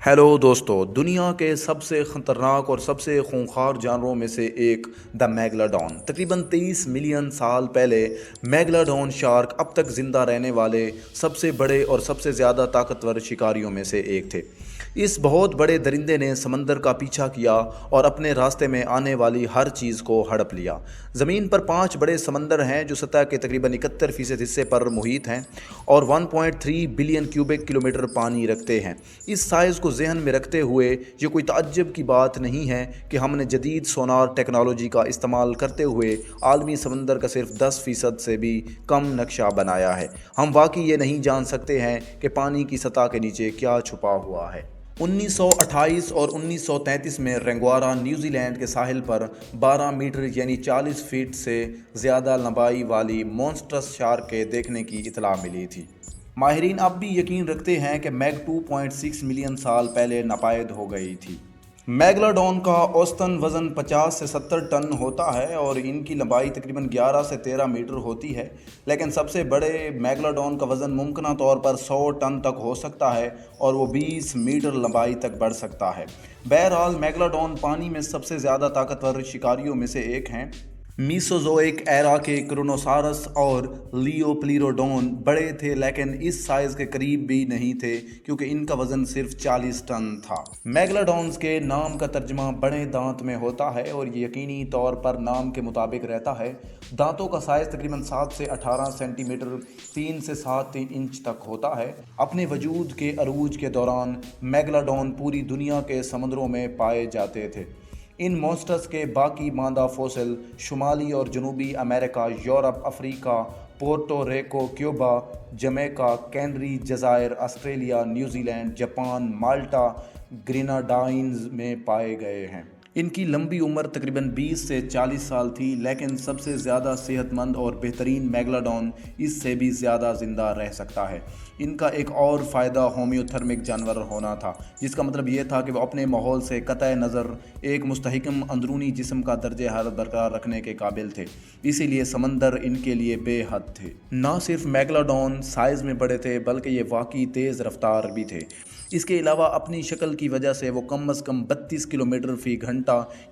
Hello दोस्तों, दुनिया के सबसे ख़तरनाक और सबसे खूंखार जानवरों में से एक द मैगलाडॉन। तकरीबन 23 मिलियन साल पहले मैगलाडॉन शार्क अब तक ज़िंदा रहने वाले सबसे बड़े और सबसे ज़्यादा ताकतवर शिकारियों में से एक थे। इस बहुत बड़े दरिंदे ने समंदर का पीछा किया और अपने रास्ते में आने वाली हर चीज़ को हड़प लिया। ज़मीन पर 5 बड़े समंदर हैं जो सतह के तकरीबन 71% हिस्से पर मुहित हैं और 1.3 बिलियन क्यूबिक किलोमीटर पानी रखते हैं। इस साइज़ को ज़हन में रखते हुए ये कोई ताज्जुब की बात नहीं है कि हमने जदीद सोनार टेक्नोलॉजी का इस्तेमाल करते हुए आलमी समंदर का सिर्फ 10% से भी कम नक्शा बनाया है। हम वाकई ये नहीं जान सकते हैं कि पानी की सतह के नीचे क्या छुपा हुआ है। 1928 और 1933 में रेंगवारा न्यूजीलैंड के साहिल पर 12 मीटर यानी 40 फीट से ज़्यादा लंबाई वाली मॉन्स्टरस शार्क के देखने की इतला मिली थी। माहिरीन अब भी यकीन रखते हैं कि मैग 2.6 मिलियन साल पहले नापायद हो गई थी। मैगलाडॉन का औसतन वज़न 50 से 70 टन होता है और इनकी लंबाई तकरीबन 11 से 13 मीटर होती है, लेकिन सबसे बड़े मैगलाडॉन का वज़न मुमकिन तौर पर 100 टन तक हो सकता है और वो 20 मीटर लंबाई तक बढ़ सकता है। बहरहाल मैगलाडॉन पानी में सबसे ज़्यादा ताकतवर शिकारियों में से एक हैं। मीसोजोइक एरा के क्रोनोसारस और लियोप्लिरोडोन बड़े थे, लेकिन इस साइज़ के करीब भी नहीं थे क्योंकि इनका वज़न सिर्फ 40 टन था। मैगलाडॉन्स के नाम का तर्जमा बड़े दांत में होता है और ये यकीनी तौर पर नाम के मुताबिक रहता है। दांतों का साइज़ तकरीबन 7 से 18 सेंटीमीटर 3 से 7 इंच तक होता है। अपने वजूद के अरूज के दौरान मैगलाडॉन पूरी दुनिया के समुद्रों में पाए जाते थे। इन मॉन्स्टर्स के बाकी मादा फोसिल शुमाली और जनूबी America, Europe, Africa, Puerto Rico, Cuba, Jamaica, Canary जज़ायर, Australia, New Zealand, Japan, Malta, Grenadines में पाए गए हैं। इनकी लंबी उम्र तकरीबन 20 से 40 साल थी, लेकिन सबसे ज़्यादा सेहतमंद और बेहतरीन मैगलाडॉन इससे भी ज़्यादा ज़िंदा रह सकता है। इनका एक और फ़ायदा होम्योथर्मिक जानवर होना था, जिसका मतलब ये था कि वो अपने माहौल से कतई नज़र एक मुस्तहकम अंदरूनी जिस्म का दर्जे हरारत बरकरार रखने के काबिल थे। इसीलिए समंदर इनके लिए बेहद थे। ना सिर्फ मैगलाडॉन साइज़ में बड़े थे, बल्कि ये वाकई तेज़ रफ्तार भी थे। इसके अलावा अपनी शक्ल की वजह से वो कम अज़ कम 32 किलोमीटर फ़ी घंटा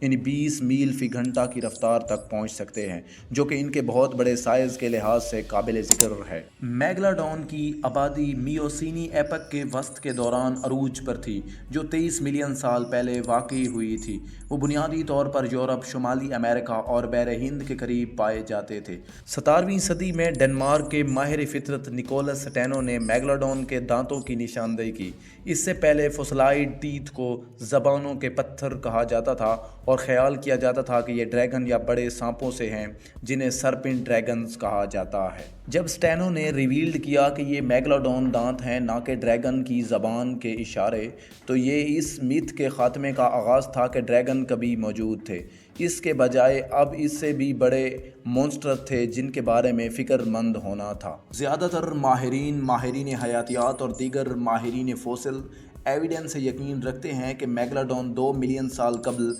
यानी 20 मील फ़ी घंटा की रफ्तार तक पहुंच सकते हैं, जो कि इनके बहुत बड़े साइज़ के लिहाज से काबिल ज़िक्र है। मैगलाडॉन की आबादी मियोसीनी एपक के वस्त के दौरान अरूज पर थी, जो 23 मिलियन साल पहले वाक़ई हुई थी। वो बुनियादी तौर पर यूरोप, शुमाली अमेरिका और बहर हिंद के करीब पाए जाते थे। 17वीं सदी में डेनमार्क के माहिर फितरत निकोलस स्टेनो ने मैगलाडॉन के दांतों की निशानदेही की। इससे पहले फुसलाइड टीथ को ज़बानों के पत्थर कहा जाता था और ख़याल किया जाता था कि ये ड्रैगन या बड़े सांपों से हैं, जिन्हें सरपेंट ड्रैगन्स कहा जाता है। जब स्टेनो ने रिवील्ड किया कि ये मैगलाडॉन दांत हैं, ना कि ड्रैगन की ज़बान के इशारे, तो ये इस मिथ के ख़ात्मे का आगाज़ था कि ड्रैगन कभी मौजूद थे। इसके बजाय अब इससे भी बड़े मॉन्स्टर थे जिनके बारे में फ़िक्रमंद होना था। ज़्यादातर माहिरीन हयातियात और दीगर माहिरीन फोसिल एविडेंस से यकीन रखते हैं कि मैगलाडॉन 2 मिलियन साल कबल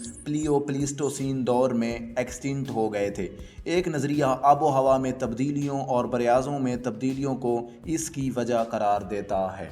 प्लीस्टोसीन दौर में एक्सटिंक्ट हो गए थे। एक नज़रिया आबो हवा में तब्दीलियों और बरियाज़ों में तब्दीलियों को इसकी वजह करार देता है।